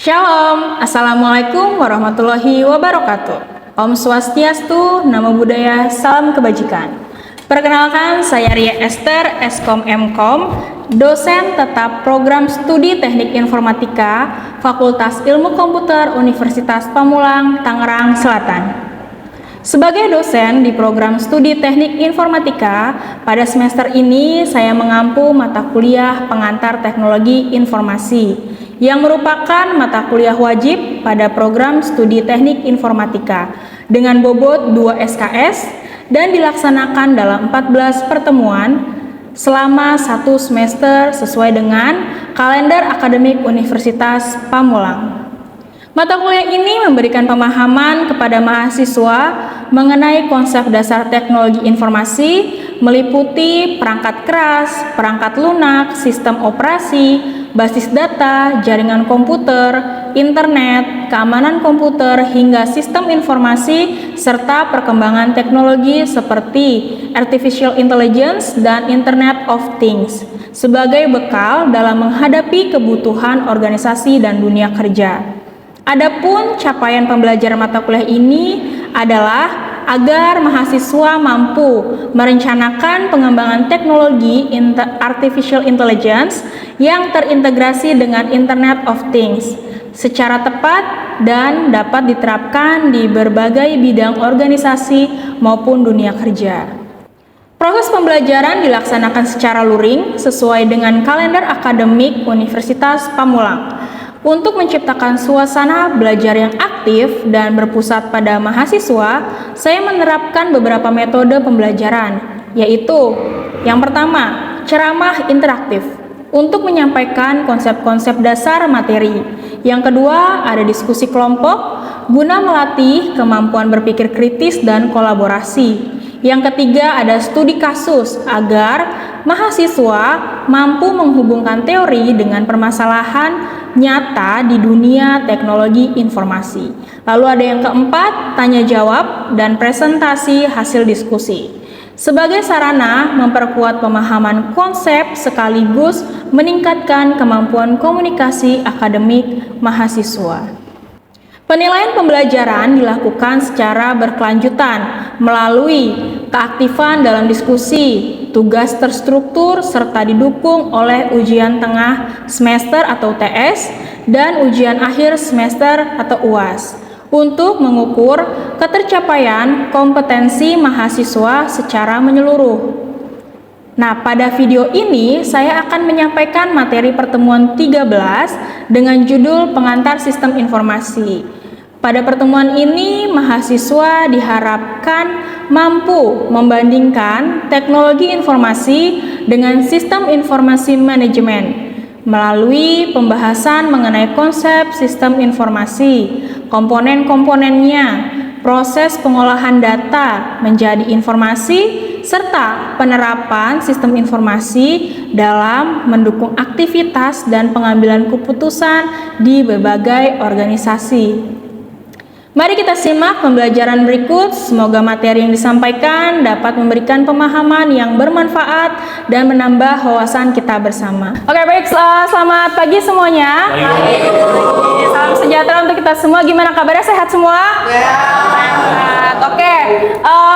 Shalom, Assalamualaikum warahmatullahi wabarakatuh. Om Swastiastu, Namo Buddhaya, Salam Kebajikan. Perkenalkan, saya Ria Esther, Eskom Mkom, dosen tetap program studi Teknik Informatika, Fakultas Ilmu Komputer Universitas Pamulang, Tangerang Selatan. Sebagai dosen di program studi Teknik Informatika, pada semester ini saya mengampu mata kuliah pengantar teknologi informasi yang merupakan mata kuliah wajib pada program studi Teknik Informatika dengan bobot 2 SKS dan dilaksanakan dalam 14 pertemuan selama 1 semester sesuai dengan kalender akademik Universitas Pamulang. Mata kuliah ini memberikan pemahaman kepada mahasiswa mengenai konsep dasar teknologi informasi, meliputi perangkat keras, perangkat lunak, sistem operasi, basis data, jaringan komputer, internet, keamanan komputer, hingga sistem informasi, serta perkembangan teknologi seperti artificial intelligence dan Internet of Things, sebagai bekal dalam menghadapi kebutuhan organisasi dan dunia kerja. Adapun capaian pembelajaran mata kuliah ini adalah agar mahasiswa mampu merencanakan pengembangan teknologi artificial intelligence yang terintegrasi dengan Internet of Things secara tepat dan dapat diterapkan di berbagai bidang organisasi maupun dunia kerja. Proses pembelajaran dilaksanakan secara luring sesuai dengan kalender akademik Universitas Pamulang. Untuk menciptakan suasana belajar yang aktif dan berpusat pada mahasiswa, saya menerapkan beberapa metode pembelajaran, yaitu yang pertama, ceramah interaktif untuk menyampaikan konsep-konsep dasar materi. Yang kedua, ada diskusi kelompok guna melatih kemampuan berpikir kritis dan kolaborasi. Yang ketiga, ada studi kasus agar mahasiswa mampu menghubungkan teori dengan permasalahan nyata di dunia teknologi informasi. Lalu ada yang keempat, tanya jawab dan presentasi hasil diskusi sebagai sarana memperkuat pemahaman konsep sekaligus meningkatkan kemampuan komunikasi akademik mahasiswa. Penilaian pembelajaran dilakukan secara berkelanjutan melalui keaktifan dalam diskusi, tugas terstruktur, serta didukung oleh ujian tengah semester atau TS dan ujian akhir semester atau UAS untuk mengukur ketercapaian kompetensi mahasiswa secara menyeluruh. Nah, pada video ini saya akan menyampaikan materi pertemuan 13 dengan judul Pengantar Sistem Informasi. Pada pertemuan ini, mahasiswa diharapkan mampu membandingkan teknologi informasi dengan sistem informasi manajemen melalui pembahasan mengenai konsep sistem informasi, komponen-komponennya, proses pengolahan data menjadi informasi, serta penerapan sistem informasi dalam mendukung aktivitas dan pengambilan keputusan di berbagai organisasi. Mari kita simak pembelajaran berikut. Semoga materi yang disampaikan dapat memberikan pemahaman yang bermanfaat dan menambah wawasan kita bersama. Oke, baik, selamat pagi semuanya. Salam sejahtera untuk kita semua. Gimana kabarnya? Sehat semua? Sehat. Oke,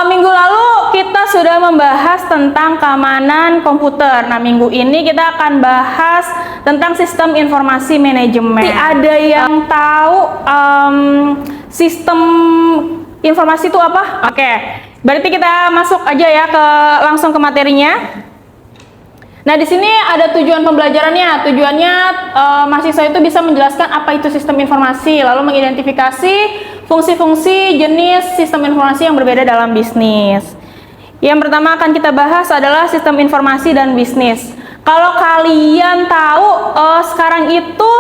minggu lalu kita sudah membahas tentang keamanan komputer. Nah, minggu ini kita akan bahas tentang sistem informasi manajemen. Ada yang tahu sistem informasi itu apa? Oke, berarti kita masuk aja ya langsung ke materinya. Nah, di sini ada tujuan pembelajarannya. Tujuannya mahasiswa itu bisa menjelaskan apa itu sistem informasi, lalu mengidentifikasi fungsi-fungsi jenis sistem informasi yang berbeda dalam bisnis. Yang pertama akan kita bahas adalah sistem informasi dan bisnis. Kalau kalian tahu sekarang itu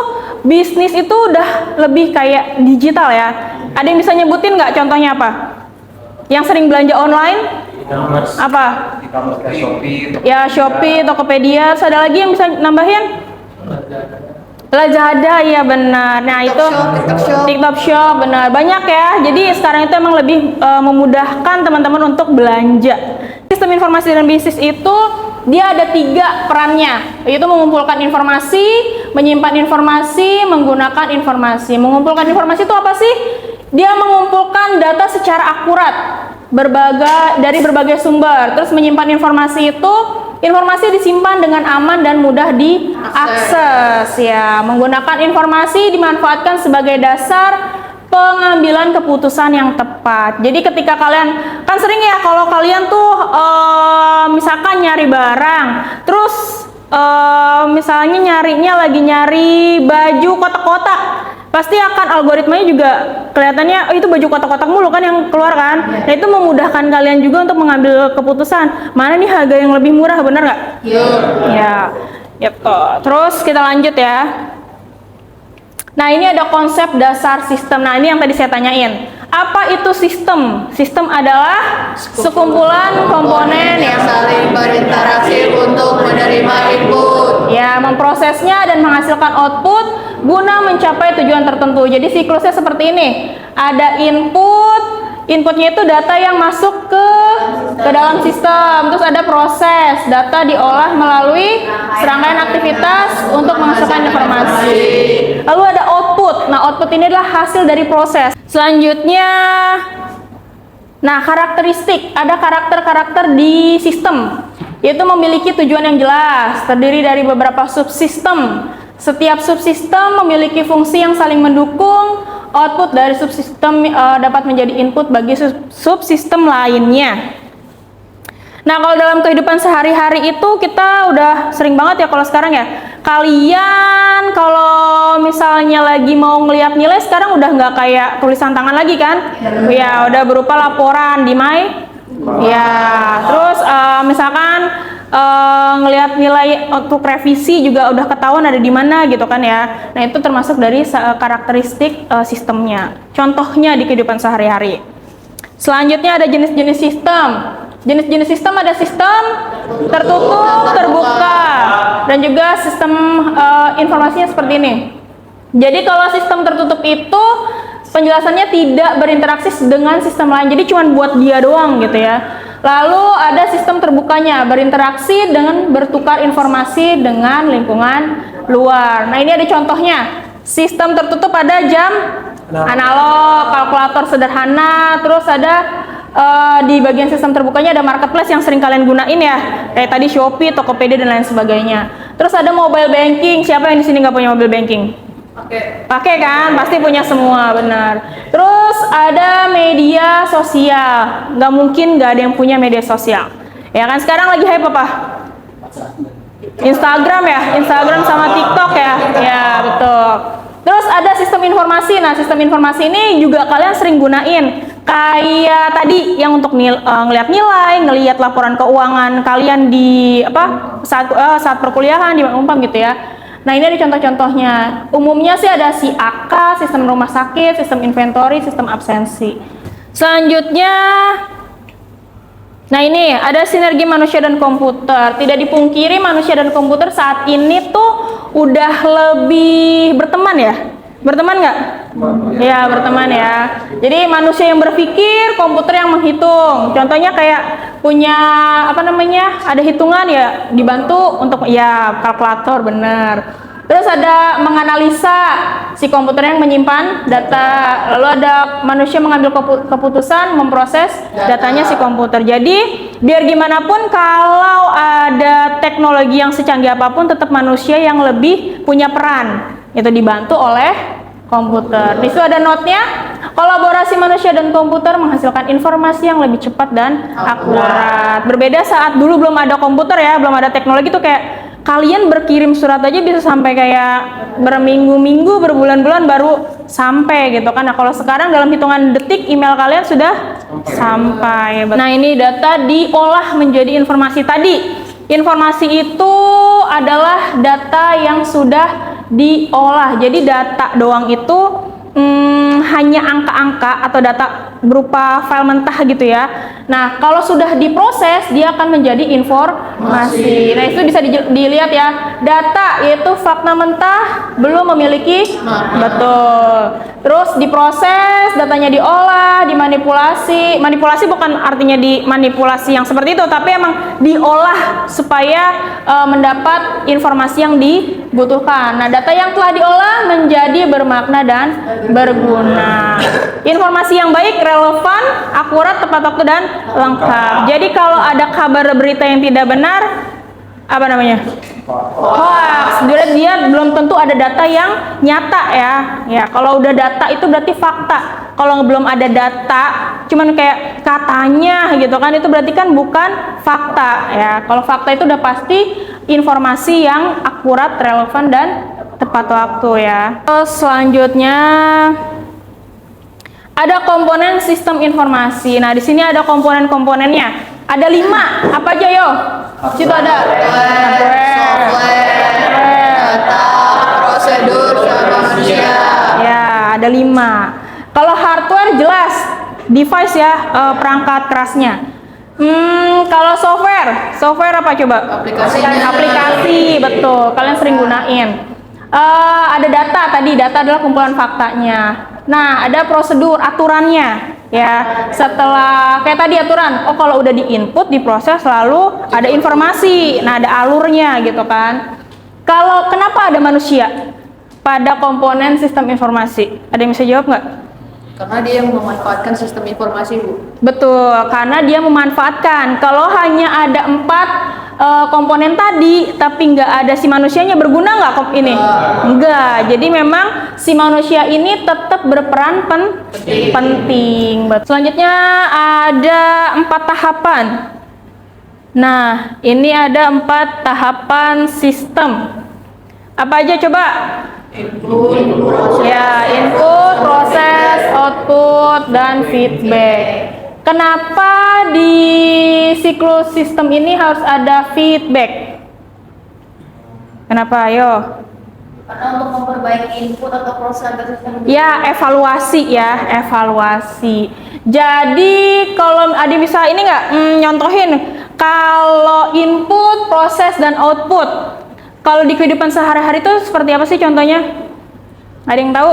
bisnis itu udah lebih kayak digital ya. Ada yang bisa nyebutin nggak contohnya apa? Yang sering belanja online? Apa? Shopee. Ya, Shopee, Tokopedia. Terus ada lagi yang bisa nambahin? Lazada, ya benar. Nah, itu TikTok Shop, benar. Banyak ya. Jadi sekarang itu emang lebih memudahkan teman-teman untuk belanja. Sistem informasi dan bisnis itu dia ada 3 perannya, yaitu mengumpulkan informasi, menyimpan informasi, menggunakan informasi. Mengumpulkan informasi itu apa sih? Dia mengumpulkan data secara akurat dari berbagai sumber. Terus menyimpan informasi itu, informasi disimpan dengan aman dan mudah diakses ya. Menggunakan informasi dimanfaatkan sebagai dasar pengambilan keputusan yang tepat. Jadi ketika kalian, kan sering ya kalau kalian tuh misalkan nyari barang, terus misalnya nyarinya lagi nyari baju kotak-kotak, pasti akan algoritmanya juga kelihatannya itu baju kotak-kotak mulu kan yang keluar kan. Nah itu memudahkan kalian juga untuk mengambil keputusan mana nih harga yang lebih murah, bener nggak? Ya, yep. Terus kita lanjut ya. Nah ini ada konsep dasar sistem. Nah ini yang tadi saya tanyain. Apa itu sistem? Sistem adalah sekumpulan komponen yang saling berinteraksi untuk menerima input. Ya, memprosesnya dan menghasilkan output guna mencapai tujuan tertentu. Jadi siklusnya seperti ini. Ada inputnya itu data yang masuk ke dalam sistem. Terus ada proses, data diolah melalui serangkaian aktivitas untuk menghasilkan informasi. Lalu ada output. Nah, output ini adalah hasil dari proses. Selanjutnya, nah karakteristik. Ada karakter-karakter di sistem, yaitu memiliki tujuan yang jelas, terdiri dari beberapa subsistem. Setiap subsistem memiliki fungsi yang saling mendukung. Output dari subsistem dapat menjadi input bagi subsistem lainnya. Nah, kalau dalam kehidupan sehari-hari itu kita udah sering banget ya kalau sekarang ya. Kalian kalau misalnya lagi mau ngeliat nilai sekarang udah nggak kayak tulisan tangan lagi kan? Ya, udah berupa laporan di Ya, terus misalkan ngelihat nilai untuk revisi juga udah ketahuan ada di mana gitu kan ya. Nah, itu termasuk dari karakteristik sistemnya. Contohnya di kehidupan sehari-hari. Selanjutnya ada jenis-jenis sistem. Jenis-jenis sistem ada sistem tertutup, terbuka, dan juga sistem informasinya seperti ini. Jadi kalau sistem tertutup itu penjelasannya tidak berinteraksi dengan sistem lain, jadi cuma buat dia doang gitu ya. Lalu ada sistem terbukanya, berinteraksi dengan bertukar informasi dengan lingkungan luar. Nah ini ada contohnya. Sistem tertutup ada jam analog, kalkulator sederhana, terus ada di bagian sistem terbukanya ada marketplace yang sering kalian gunain ya, kayak tadi Shopee, Tokopedia dan lain sebagainya. Terus ada mobile banking. Siapa yang di sini nggak punya mobile banking? Pakai kan, pasti punya semua, benar. Terus ada media sosial, nggak mungkin nggak ada yang punya media sosial. Ya kan sekarang lagi hype apa? Instagram ya, Instagram sama TikTok ya, ya betul. Terus ada sistem informasi. Nah sistem informasi ini juga kalian sering gunain. Kayak tadi yang untuk ngelihat nilai, ngelihat laporan keuangan kalian di saat perkuliahan di Umpam gitu ya. Nah ini ada contoh-contohnya. Umumnya sih ada SIAK, sistem rumah sakit, sistem inventory, sistem absensi. Selanjutnya, nah ini ada sinergi manusia dan komputer. Tidak dipungkiri manusia dan komputer saat ini tuh udah lebih berteman ya. Berteman nggak? Ya berteman ya. Jadi manusia yang berpikir, komputer yang menghitung. Contohnya kayak punya ada hitungan ya dibantu untuk ya kalkulator, bener. Terus ada menganalisa, si komputer yang menyimpan data. Lalu ada manusia mengambil keputusan, memproses datanya si komputer. Jadi biar gimana pun kalau ada teknologi yang secanggih apapun, tetap manusia yang lebih punya peran. Itu dibantu oleh komputer. Di situ ada notnya. Kolaborasi manusia dan komputer menghasilkan informasi yang lebih cepat dan akurat. Berbeda saat dulu belum ada komputer ya, belum ada teknologi tuh kayak kalian berkirim surat aja bisa sampai kayak berminggu-minggu, berbulan-bulan baru sampai gitu kan. Nah kalau sekarang dalam hitungan detik email kalian sudah sampai. Nah ini data diolah menjadi informasi tadi. Informasi itu adalah data yang sudah diolah. Jadi data doang itu hanya angka-angka atau data berupa file mentah gitu ya. Nah, kalau sudah diproses dia akan menjadi informasi. Nah, itu bisa dilihat ya. Data yaitu fakta mentah belum memiliki betul. Terus diproses, datanya diolah, dimanipulasi. Manipulasi bukan artinya dimanipulasi yang seperti itu, tapi emang diolah supaya mendapat informasi yang dibutuhkan. Nah, data yang telah diolah menjadi bermakna dan berguna. Informasi yang baik, relevan, akurat, tepat waktu, dan lengkap. Jadi kalau ada kabar berita yang tidak benar, apa namanya? Hoax. Dia belum tentu ada data yang nyata ya. Ya, kalau udah data itu berarti fakta. Kalau belum ada data, cuman kayak katanya gitu kan, itu berarti kan bukan fakta ya. Kalau fakta itu udah pasti informasi yang akurat, relevan, dan tepat waktu ya. Terus selanjutnya ada komponen sistem informasi. Nah, di sini ada komponen-komponennya. Ada 5. Apa aja yo? Situ ada software, data, prosedur, sama manusia. Ya, ada 5. Kalau hardware jelas, device ya, perangkat kerasnya. Kalau software apa coba? Aplikasinya. Aplikasi, betul. Kalian sering gunain. Ada data tadi, data adalah kumpulan faktanya. Nah, ada prosedur, aturannya. Ya, setelah kayak tadi aturan, oh kalau udah diinput, diproses lalu ada informasi. Nah, ada alurnya gitu kan. Kalau kenapa ada manusia pada komponen sistem informasi? Ada yang bisa jawab nggak? Karena dia yang memanfaatkan sistem informasi, Bu. Betul, karena dia memanfaatkan. Kalau hanya ada 4 komponen tadi, tapi nggak ada si manusianya, berguna nggak ini? Enggak. Jadi memang si manusia ini tetap berperan penting. Selanjutnya ada 4 tahapan. Nah, ini ada 4 tahapan sistem. Apa aja coba? Ya, input, proses, output, dan feedback. Kenapa di siklus sistem ini harus ada feedback? Kenapa? Ayo. Karena untuk memperbaiki input atau proses agar sistem Ya, evaluasi ya, evaluasi. Jadi kalau ada bisa ini nggak nyontohin kalau input, proses, dan output. Kalau di kehidupan sehari-hari itu seperti apa sih contohnya? Ada yang tahu?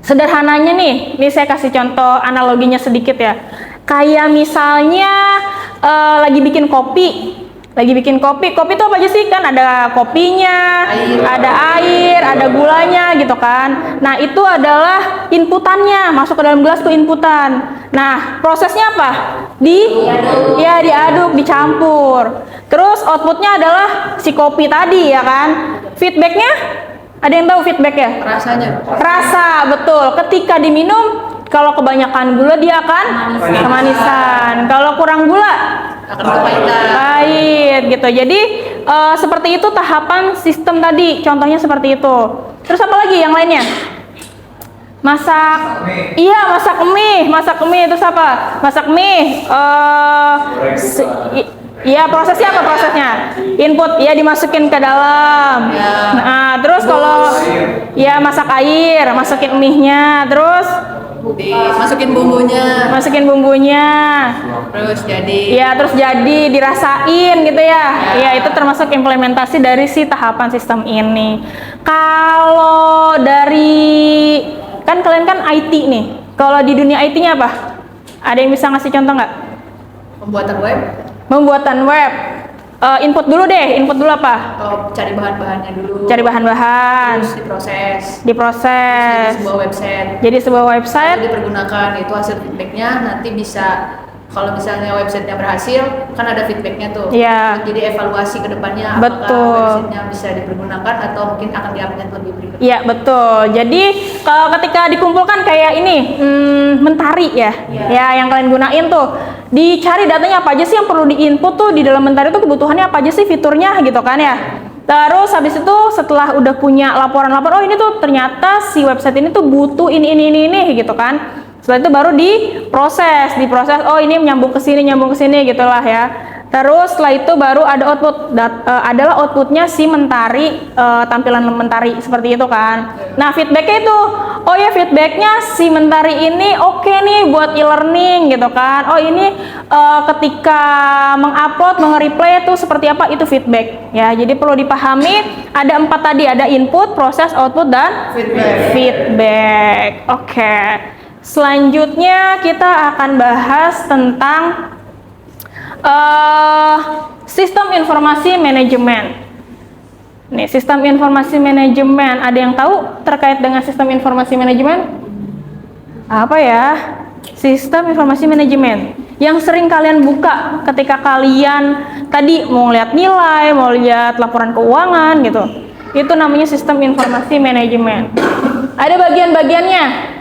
Sederhananya nih saya kasih contoh analoginya sedikit ya. Kayak misalnya lagi bikin kopi. Kopi itu apa aja sih? Kan ada kopinya, ada air, ada gulanya gitu kan. Nah, itu adalah inputannya, masuk ke dalam gelas tuh inputan. Nah, prosesnya apa? Diaduk, dicampur. Terus outputnya adalah si kopi tadi ya kan. Feedbacknya, ada yang tahu feedback ya? Rasa, betul. Ketika diminum, kalau kebanyakan gula dia akan kemanisan. Kalau kurang gula Akan kepahitan. pahit gitu. Jadi seperti itu tahapan sistem tadi. Contohnya seperti itu. Terus apa lagi yang lainnya? Masak mie. Terus apa? Masak mie. Iya, prosesnya apa prosesnya? Input, ya dimasukin ke dalam. Nah, terus kalau ya masak air, masukin mie-nya, terus Dimasukin bumbunya. terus jadi dirasain gitu ya. Ya, itu termasuk implementasi dari si tahapan sistem ini. Kalau dari kan kalian kan IT nih. Kalau di dunia IT-nya apa? Ada yang bisa ngasih contoh nggak? Pembuatan web. Input dulu apa? Cari bahan-bahannya dulu. Cari bahan-bahan. Terus Diproses. Jadi sebuah website. Lalu dipergunakan, itu hasil feedbacknya nanti bisa, kalau misalnya websitenya berhasil kan ada feedbacknya tuh. Iya. Jadi evaluasi ke depannya Betul. apakah websitenya bisa dipergunakan atau mungkin akan diupdate lebih berikutnya. Iya, betul. Jadi kalau ketika dikumpulkan kayak ini Mentari ya. Ya, yang kalian gunain tuh, dicari datanya apa aja sih yang perlu diinput tuh di dalam Mentari tuh, kebutuhannya apa aja sih fiturnya gitu kan ya. Terus habis itu setelah udah punya laporan-laporan, oh ini tuh ternyata si website ini tuh butuh ini gitu kan. Setelah itu baru diproses, oh ini nyambung ke sini gitulah ya. Terus setelah itu baru ada output, adalah outputnya si mentari, tampilan mentari seperti itu kan. Nah feedbacknya itu, oh ya feedbacknya si mentari ini oke nih buat e-learning gitu kan. Oh ini ketika mengupload, menge-replay itu seperti apa, itu feedback ya. Jadi perlu dipahami ada 4 tadi, ada input, proses, output, dan feedback. Oke. Selanjutnya kita akan bahas tentang sistem informasi manajemen. Nih, sistem informasi manajemen. Ada yang tahu terkait dengan sistem informasi manajemen? Apa ya? Sistem informasi manajemen yang sering kalian buka ketika kalian tadi mau lihat nilai, mau lihat laporan keuangan gitu. Itu namanya sistem informasi manajemen. Ada bagian-bagiannya.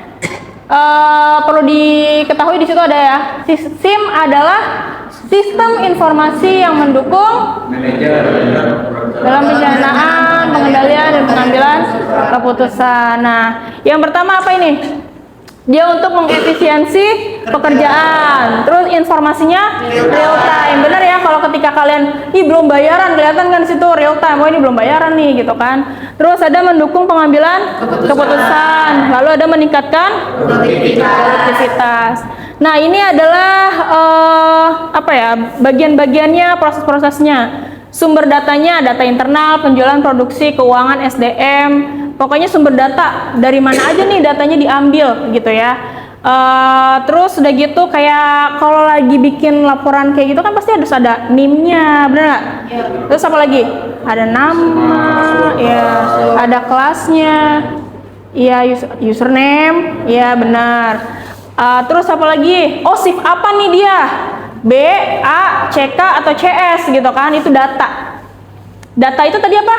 Perlu diketahui di situ ada ya. SIM adalah sistem informasi yang mendukung dalam perencanaan, pengendalian, dan pengambilan keputusan. Nah, yang pertama apa ini? Dia untuk mengefisiensi pekerjaan. Terus informasinya real time. Benar ya, kalau ketika kalian belum bayaran, kelihatan kan di situ real time. Oh ini belum bayaran nih gitu kan. Terus ada mendukung pengambilan keputusan. Lalu ada meningkatkan produktivitas. Nah, ini adalah bagian-bagiannya, proses-prosesnya. Sumber datanya, data internal, penjualan, produksi, keuangan, SDM. Pokoknya sumber data dari mana aja nih datanya diambil gitu ya. Terus udah gitu kayak kalau lagi bikin laporan kayak gitu kan pasti harus ada NIM-nya, bener nggak? Ya. Terus apa lagi? Ada nama, ya, ada kelasnya, ya, username, ya benar. Terus apa lagi? Oh shift apa nih dia? B, A, CK atau CS gitu kan? Itu data. Data itu tadi apa?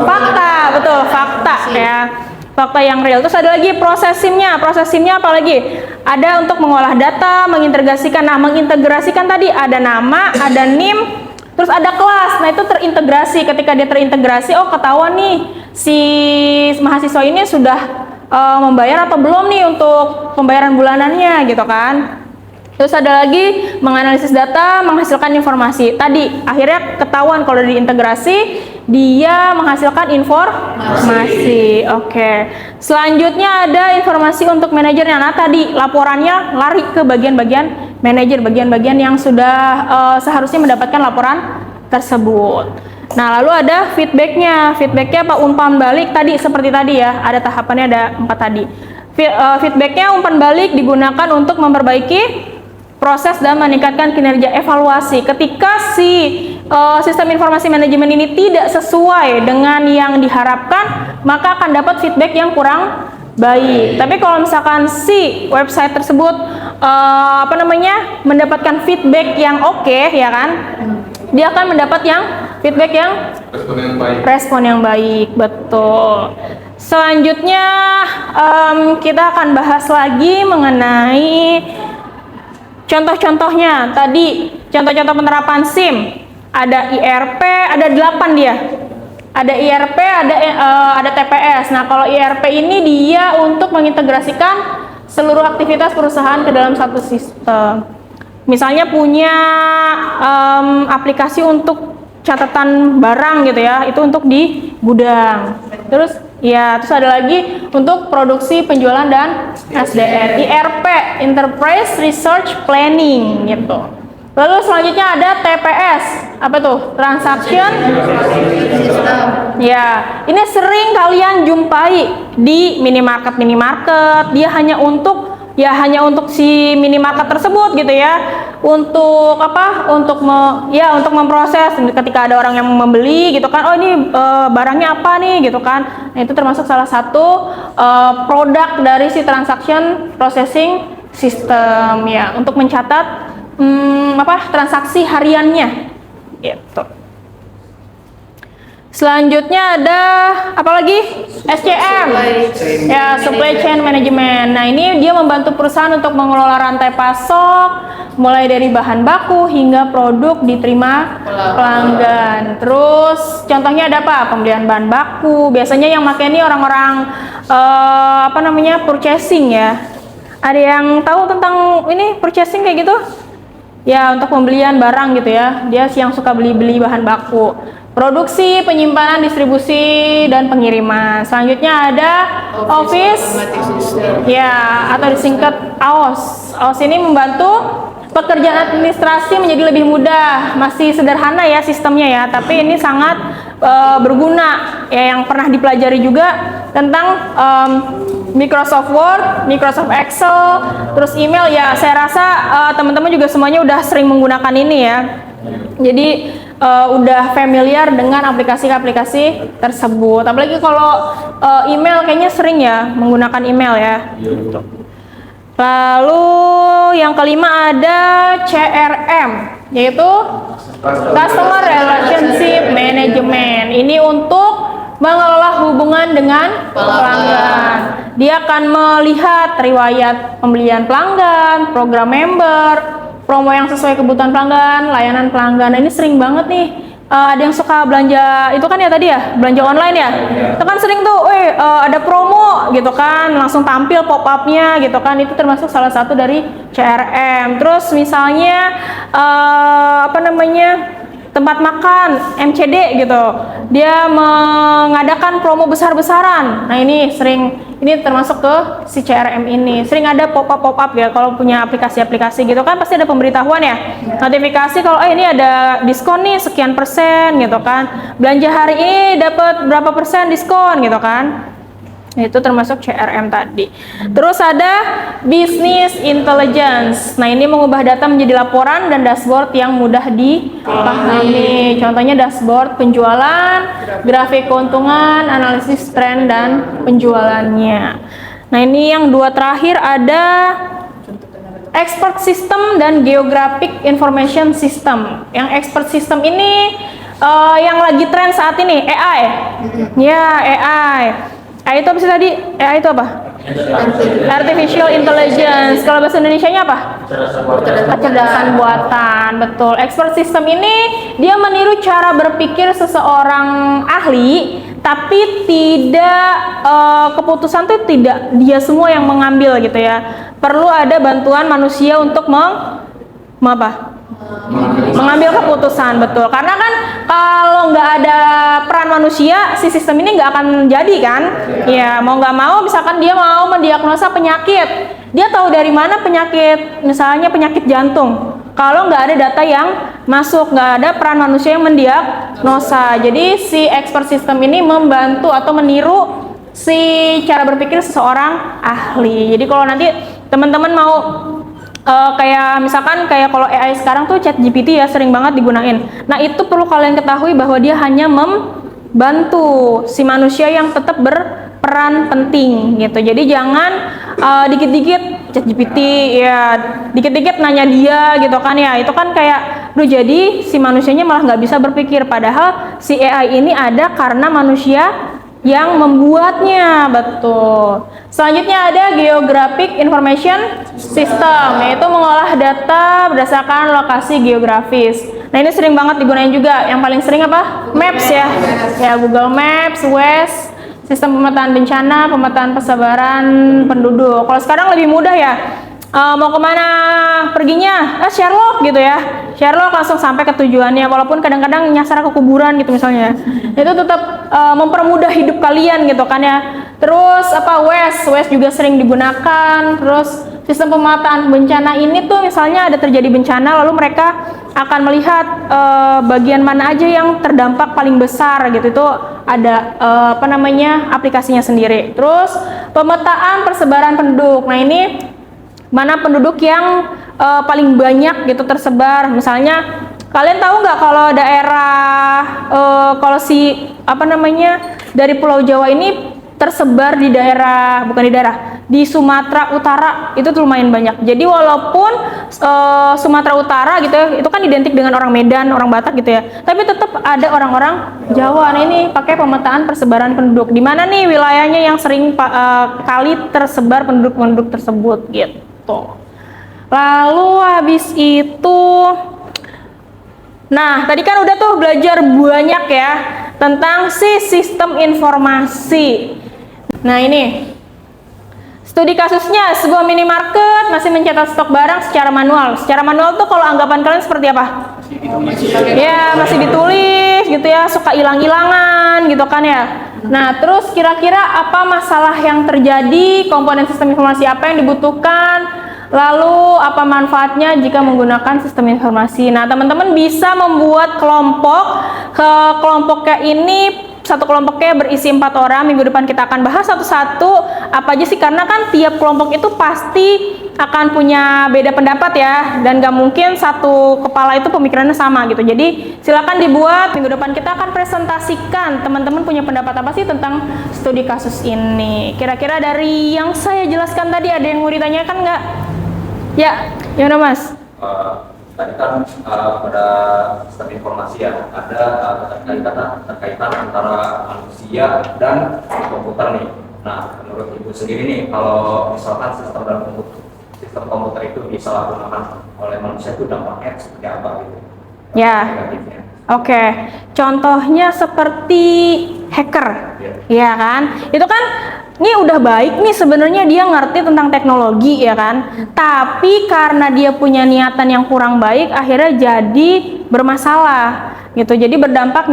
Fakta, betul, fakta ya. Fakta yang real. Terus ada lagi proses SIM-nya. Proses SIM-nya apa lagi? Ada untuk mengolah data, mengintegrasikan. Nah, mengintegrasikan tadi ada nama, ada NIM, terus ada kelas. Nah, itu terintegrasi. Ketika dia terintegrasi, oh ketahuan nih si mahasiswa ini sudah membayar atau belum nih untuk pembayaran bulanannya gitu kan. Terus ada lagi menganalisis data, menghasilkan informasi. Tadi akhirnya ketahuan kalau diintegrasi dia menghasilkan informasi. Oke. Selanjutnya ada informasi untuk manajernya. Nah, tadi laporannya lari ke bagian-bagian manajer, bagian-bagian yang sudah seharusnya mendapatkan laporan tersebut. Nah, lalu ada feedbacknya. Feedbacknya apa? Umpan balik tadi seperti tadi ya. Ada tahapannya, ada 4 tadi. Feedbacknya umpan balik digunakan untuk memperbaiki proses dan meningkatkan kinerja evaluasi. Ketika si sistem informasi manajemen ini tidak sesuai dengan yang diharapkan, maka akan dapat feedback yang kurang baik. Tapi kalau misalkan si website tersebut mendapatkan feedback yang oke, ya kan, dia akan mendapat yang feedback yang respon yang baik, betul. Selanjutnya kita akan bahas lagi mengenai contoh-contohnya. Tadi contoh-contoh penerapan SIM, ada IRP, ada 8 dia. Ada IRP, ada TPS. Nah, kalau IRP ini dia untuk mengintegrasikan seluruh aktivitas perusahaan ke dalam satu sistem. Misalnya punya aplikasi untuk catatan barang gitu ya, itu untuk di gudang. Terus ada lagi untuk produksi, penjualan, dan SDM. IRP, Enterprise Research Planning gitu. Lalu selanjutnya ada TPS, apa tuh? Transaction Sistem. Ya, ini sering kalian jumpai di minimarket. Dia hanya untuk si minimarket tersebut gitu ya. Untuk apa? Untuk memproses ketika ada orang yang membeli gitu kan. Oh, ini barangnya apa nih gitu kan. Nah, itu termasuk salah satu produk dari si transaction processing system ya, untuk mencatat transaksi hariannya gitu. Selanjutnya ada apa lagi? SCM. Ya, Supply Chain Management. Nah, ini dia membantu perusahaan untuk mengelola rantai pasok mulai dari bahan baku hingga produk diterima pelanggan. Terus contohnya ada apa? Pembelian bahan baku. Biasanya yang pakai ini orang-orang purchasing ya. Ada yang tahu tentang ini purchasing kayak gitu? Ya, untuk pembelian barang gitu ya. Dia yang suka beli-beli bahan baku. Produksi, penyimpanan, distribusi, dan pengiriman. Selanjutnya ada Office, Automatic System. ya, atau disingkat AOS. AOS ini membantu pekerjaan administrasi menjadi lebih mudah. Masih sederhana ya sistemnya ya, tapi ini sangat berguna. Ya, yang pernah dipelajari juga tentang Microsoft Word, Microsoft Excel, terus email ya. Saya rasa teman-teman juga semuanya udah sering menggunakan ini ya. Jadi udah familiar dengan aplikasi-aplikasi tersebut. Apalagi kalau email kayaknya sering ya menggunakan email ya. Lalu yang kelima ada CRM, yaitu Customer Relationship Management. Ini untuk mengelola hubungan dengan pelanggan. Dia akan melihat riwayat pembelian pelanggan, program member, promo yang sesuai kebutuhan pelanggan, layanan pelanggan. Nah, ini sering banget nih. Ada yang suka belanja, itu kan ya tadi ya, belanja online ya. Itu kan sering tuh, ada promo gitu kan, langsung tampil pop-up-nya gitu kan. Itu termasuk salah satu dari CRM. Terus misalnya tempat makan MCD gitu, dia mengadakan promo besar-besaran. Nah, ini termasuk ke si CRM ini. Sering ada pop-up ya kalau punya aplikasi-aplikasi gitu kan, pasti ada pemberitahuan ya, notifikasi kalau ini ada diskon nih sekian persen gitu kan, belanja hari ini dapat berapa persen diskon gitu kan. Itu termasuk CRM tadi. Terus ada Business Intelligence. Nah, ini mengubah data menjadi laporan dan dashboard yang mudah dipahami. Contohnya dashboard penjualan, grafik keuntungan, analisis tren dan penjualannya. Nah, ini yang dua terakhir ada Expert System dan Geographic Information System. Yang Expert System ini yang lagi tren saat ini, AI. Ya, AI. AI itu apa sih tadi? AI itu apa? Artificial Intelligence. Kalau bahasa Indonesianya apa? Kecerdasan buatan. Betul. Expert System ini dia meniru cara berpikir seseorang ahli, tapi tidak keputusan tuh tidak dia semua yang mengambil gitu ya. Perlu ada bantuan manusia untuk mengambil keputusan. Betul, karena kan kalau nggak ada peran manusia, si sistem ini nggak akan jadi kan. Ya, mau nggak mau, misalkan dia mau mendiagnosa penyakit, dia tahu dari mana penyakit, misalnya penyakit jantung. Kalau nggak ada data yang masuk, nggak ada peran manusia yang mendiagnosa. Jadi si expert system ini membantu atau meniru si cara berpikir seseorang ahli. Jadi kalau nanti teman-teman mau kayak misalkan kayak kalau AI sekarang tuh ChatGPT ya sering banget digunain. Nah, itu perlu kalian ketahui bahwa dia hanya membantu si manusia yang tetap berperan penting gitu. Jadi jangan dikit-dikit ChatGPT ya, dikit-dikit nanya dia gitu kan ya. Itu kan kayak jadi si manusianya malah nggak bisa berpikir, padahal si AI ini ada karena manusia yang membuatnya. Betul. Selanjutnya ada Geographic Information System, yaitu mengolah data berdasarkan lokasi geografis. Nah, ini sering banget digunain juga. Yang paling sering apa? Maps ya. Ya, Google Maps, Waze, sistem pemetaan bencana, pemetaan persebaran penduduk. Kalau sekarang lebih mudah ya. Mau kemana perginya? Sherlock gitu ya. Sherlock langsung sampai ke tujuannya, walaupun kadang-kadang nyasar ke kuburan gitu misalnya. Itu tetap mempermudah hidup kalian gitu kan ya. Terus Waze juga sering digunakan. Terus sistem pemetaan bencana ini tuh misalnya ada terjadi bencana, lalu mereka akan melihat bagian mana aja yang terdampak paling besar gitu. Itu ada aplikasinya sendiri. Terus pemetaan persebaran penduduk. Nah, ini mana penduduk yang paling banyak gitu tersebar. Misalnya kalian tahu nggak kalau daerah dari Pulau Jawa ini tersebar di Sumatera Utara itu tuh lumayan banyak. Jadi walaupun Sumatera Utara gitu ya, itu kan identik dengan orang Medan, orang Batak gitu ya, tapi tetap ada orang-orang Jawa. Nah, ini pakai pemetaan persebaran penduduk. Di mana nih wilayahnya yang sering kali tersebar penduduk-penduduk tersebut gitu. Lalu habis itu, nah tadi kan udah tuh belajar banyak ya tentang si sistem informasi. Nah, ini Studi kasusnya, sebuah minimarket masih mencatat stok barang secara manual. Secara manual tuh kalau anggapan kalian seperti apa? Ya, masih ditulis gitu ya, suka hilang-hilangan gitu kan ya. Nah, terus kira-kira apa masalah yang terjadi, komponen sistem informasi apa yang dibutuhkan, lalu apa manfaatnya jika menggunakan sistem informasi. Nah, teman-teman bisa membuat kelompok. Kelompoknya ini, satu kelompoknya berisi 4 orang. Minggu depan kita akan bahas satu-satu apa aja sih, karena kan tiap kelompok itu pasti akan punya beda pendapat ya, dan gak mungkin satu kepala itu pemikirannya sama gitu. Jadi silakan dibuat. Minggu depan kita akan presentasikan teman-teman punya pendapat apa sih tentang studi kasus ini. Kira-kira dari yang saya jelaskan tadi ada yang mau ditanyakan nggak? Ya, gimana Mas? Tadi kan pada sistem informasi ya, ada keterkaitan antara manusia dan komputer nih. Nah, menurut Ibu sendiri nih, kalau misalkan sistem komputer itu disalahgunakan oleh manusia, itu dampaknya seperti apa gitu? Ya. Negatifnya. Oke, contohnya seperti hacker, ya kan? Itu kan, ini udah baik nih sebenarnya, dia ngerti tentang teknologi ya kan? Tapi karena dia punya niatan yang kurang baik, akhirnya jadi bermasalah gitu. Jadi berdampak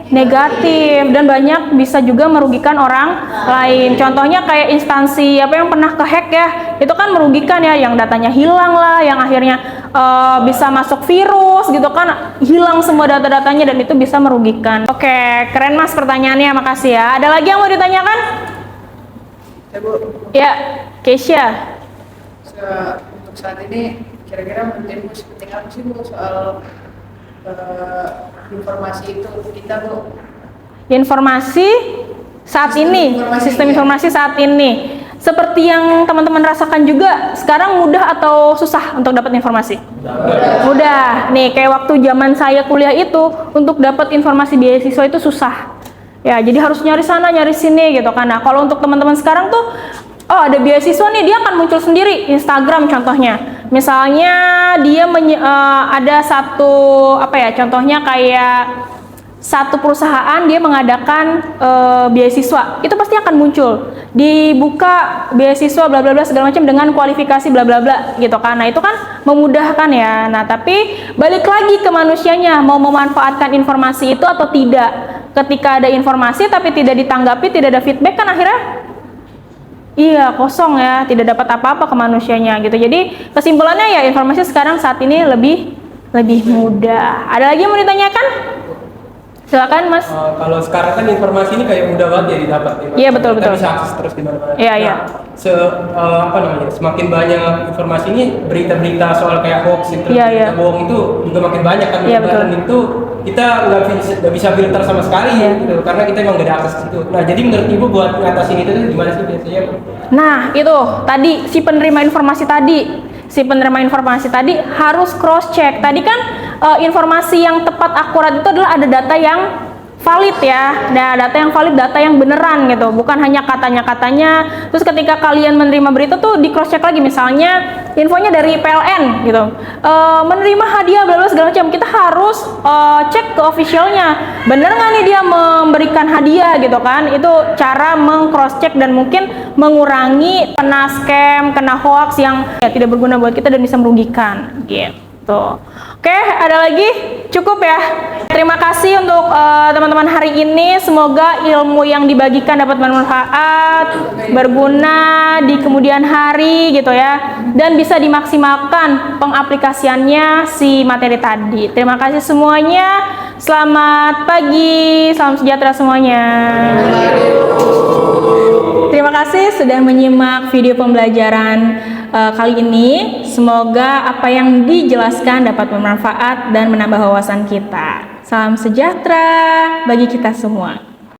negatif dan banyak bisa juga merugikan orang lain. Contohnya kayak instansi apa yang pernah kehack ya, itu kan merugikan ya, yang datanya hilang lah, yang akhirnya bisa masuk virus gitu kan, hilang semua data-datanya dan itu bisa merugikan. Oke, keren Mas pertanyaannya, makasih ya. Ada lagi yang mau ditanyakan? Ya Bu, Ya, Keisha. untuk saat ini kira-kira menurut Ibu sepenting apa sih Bu soal informasi itu untuk kita Bu? Informasi saat ini, sistem informasi saat ini. Seperti yang teman-teman rasakan juga, sekarang mudah atau susah untuk dapat informasi? Mudah. Nih, kayak waktu zaman saya kuliah itu, untuk dapat informasi beasiswa itu susah. Ya, jadi harus nyari sana, nyari sini gitu kan. Nah, kalau untuk teman-teman sekarang tuh, oh ada beasiswa nih, dia akan muncul sendiri, Instagram contohnya. Misalnya dia ada satu, apa ya, contohnya kayak satu perusahaan dia mengadakan beasiswa, itu pasti akan muncul, dibuka beasiswa bla bla bla segala macam dengan kualifikasi bla bla bla gitu kan. Nah, itu kan memudahkan ya. Nah, tapi balik lagi ke manusianya, mau memanfaatkan informasi itu atau tidak. Ketika ada informasi tapi tidak ditanggapi, tidak ada feedback, kan akhirnya iya kosong ya, tidak dapat apa-apa ke manusianya gitu. Jadi kesimpulannya ya, informasi sekarang saat ini lebih mudah. Ada lagi yang mau ditanyakan? Silakan Mas. Kalau sekarang kan informasi ini kayak mudah banget ya didapat. Iya, betul. Kita bisa akses terus di mana-mana. Iya, iya. Semakin banyak informasi ini, berita-berita soal kayak hoax, berita bohong itu juga makin banyak kan. Iya, betul. Dan itu kita nggak bisa filter sama sekali gitu, karena kita emang nggak ada akses ke situ. Nah, jadi menurut Ibu buat ngatasin itu gimana sih biasanya? Nah, itu tadi si penerima informasi tadi harus cross check. Tadi kan informasi yang tepat akurat itu adalah ada data yang valid ya. Nah, data yang valid, data yang beneran gitu, bukan hanya katanya. Terus ketika kalian menerima berita tuh di cross check lagi, misalnya infonya dari PLN gitu, menerima hadiah bla bla segala macam, kita harus cek ke officialnya, bener nggak nih dia memberikan hadiah gitu kan. Itu cara meng-cross check dan mungkin mengurangi kena scam, kena hoax yang ya, tidak berguna buat kita dan bisa merugikan gitu. Oke, ada lagi? Cukup ya? Terima kasih untuk teman-teman hari ini. Semoga ilmu yang dibagikan dapat bermanfaat, berguna di kemudian hari gitu ya, dan bisa dimaksimalkan pengaplikasiannya si materi tadi. Terima kasih semuanya. Selamat pagi, salam sejahtera semuanya. Terima kasih sudah menyimak video pembelajaran kali ini. Semoga apa yang dijelaskan dapat bermanfaat dan menambah wawasan kita. Salam sejahtera bagi kita semua.